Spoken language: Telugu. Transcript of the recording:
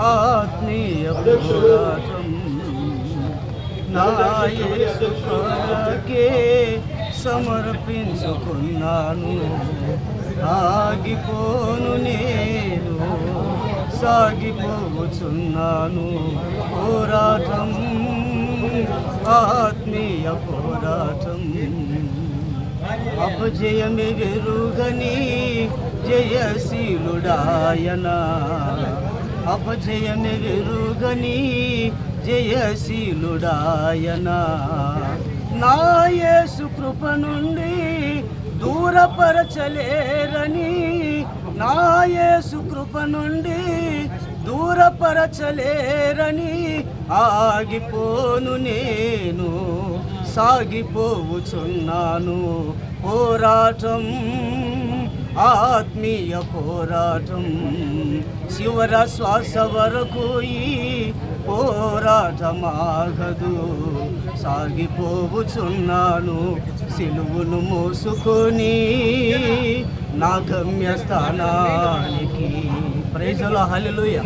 ఆత్మీయ పోరాటం నా యేసు కొరకే సమర్పించుకున్నాను. ఆగిపోను నేను, సాగిపోవచ్చున్నాను. పోరాటం, ఆత్మీయ పోరాటం. అపజయమెరుగని జయశీలుడాయన, అపజయమెరుగని జయశీలుడాయన. నా యేసు కృప నుండి దూరపరచలేరని, నా యేసు కృప నుండి దూరపరచలేరని. ఆగిపోను నేను, సాగిపోవుచున్నాను. పోరాటం, ఆత్మీయ పోరాటం. చివర శ్వాస వరకు ఈ పోరాటమాగదు. సాగిపోవుచున్నాను సిలువను మోసుకొని నా గమ్యస్థానానికి. Praise the Lord, hallelujah.